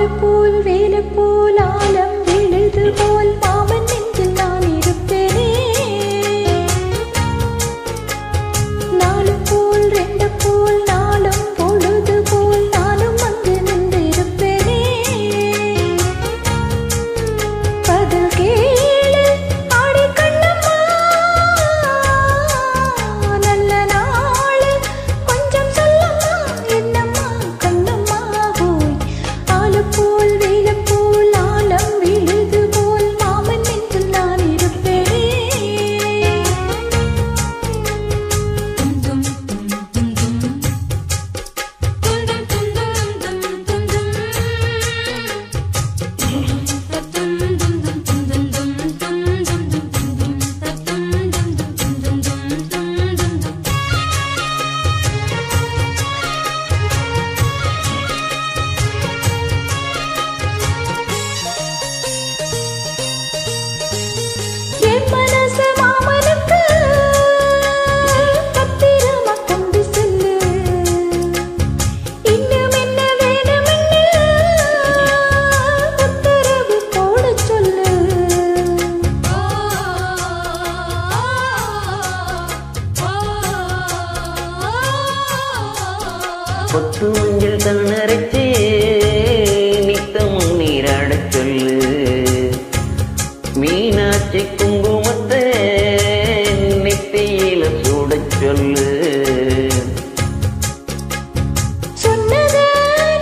ஆலப்போல் வேலப்போல் ஆலம் விழுது போல் மாமன் நெஞ்சில் நான் இருப்பேனே. நாலு போல் ரெண்டு போல் நாளும் பொழுது போல் நானும் அங்கு நின்று இருப்பேனே. பதில் கேளு ஆடி கண்ணம்மா, நல்ல நாள் கொஞ்சம் சொல்லம்மா, என்னம்மா கண்ணம்மா போய். ஆலப்போல் வேலப்போல் ஆலம் விழுது போல் மாமன் நெஞ்சில் நான் இருப்பேனே. என் மனசு மாமனுக்கு பத்திரமா கொண்டு செல்லு. இன்னும் என்ன வேணும்னு உத்தரவு போட சொல்லு. கொத்து மஞ்சள் தான் அரைச்சு நித்தமும் நீராடச் சொல்லு. மீனாட்சி குங்குமத்தை நெத்தியில சூடச் சொல்லு. சொன்னதை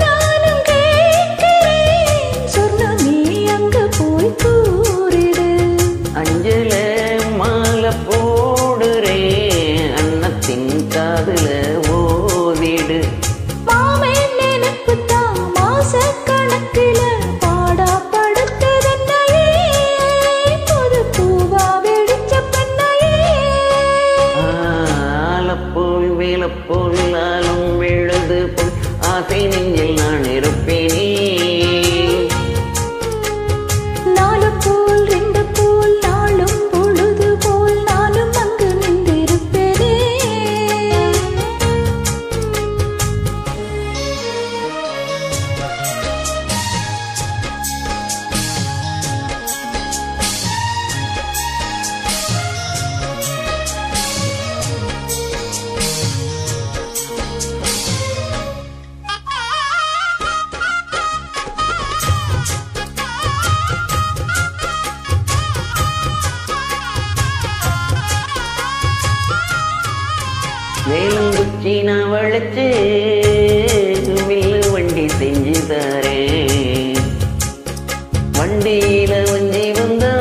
நானும் கேட்கிறேன், சொன்ன நீ அங்க போய் கூறிடு. அஞ்சல மாலை போடுறேன், அன்னத்தின் காதுல ஓதிடு. மாமன் நினைப்புத்தான் மாசக்கணக்கில பாடா படுத்ததென்னையே, புது பூவா வெடிச்ச பெண்ணையே. ஆலப்போல் வேலப்போல் ஆலும் விழுது போல் ஆசை நெஞ்சில் நான் இருப்பேனே. நாலு போல் ரெண்டு போல் நாளும் பொழுது போல் நானும் அங்கு நின்றிருப்பேனே. வேலங்குச்சி நான் வளைச்சு வில்லு வண்டி செஞ்சு தாரேன். வண்டியில வஞ்சி வந்தா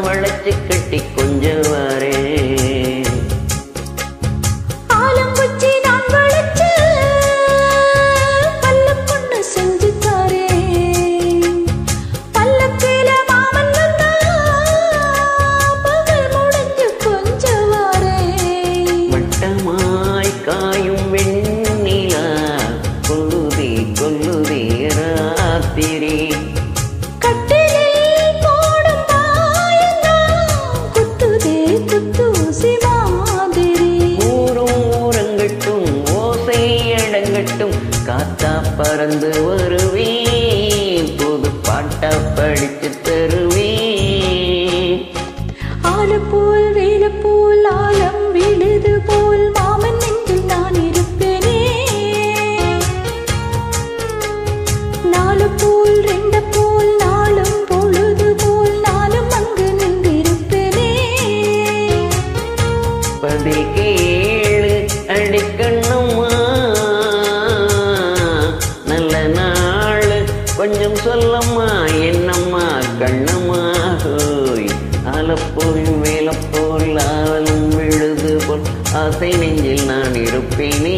வளைச்சு கட்டி கொஞ்சம் வாரேன். ஆலங்குச்சி நான் வளைச்சு பல்ல பொண்ணு செஞ்சு தாரேன். பல்லக்கில மாமன் வந்தா பகல் முடிஞ்சு கொஞ்சம் வாரேன். வட்டமாய் காயும் வெண்ணிலா கொல்லுதே கொல்லுதே ராத்திரி. கட்டிலில் போடும் பாயெல்லாம் குத்துதே குத்தூசி மாதிரி. ஊரும் ஊரங்கட்டும் ஓசை அடங்கட்டும், காத்தா பறந்து வருவேன், புது பாட்டா படிச்சு தருவேன். ஆலப்போல் வேலப்போல் ஆலம் விழுது போல் மாமன் நெஞ்சில் நான் இருப்பேனே. நாலு போல் ரெண்டு போல் நாளும் பொழுது போல் நானும் அங்கு நின்றிருப்பேனே. பதில் கேளு அடிக்கண்ணுமா, நல்ல நாள் கொஞ்சம் சொல்லம்மா, என்னம்மா கண்ணம்மா ஹோய். ஆலப்போல் வேலப்போல் ஆலும் விழுது போல் ஆசை நெஞ்சில் நான் இருப்பேனே.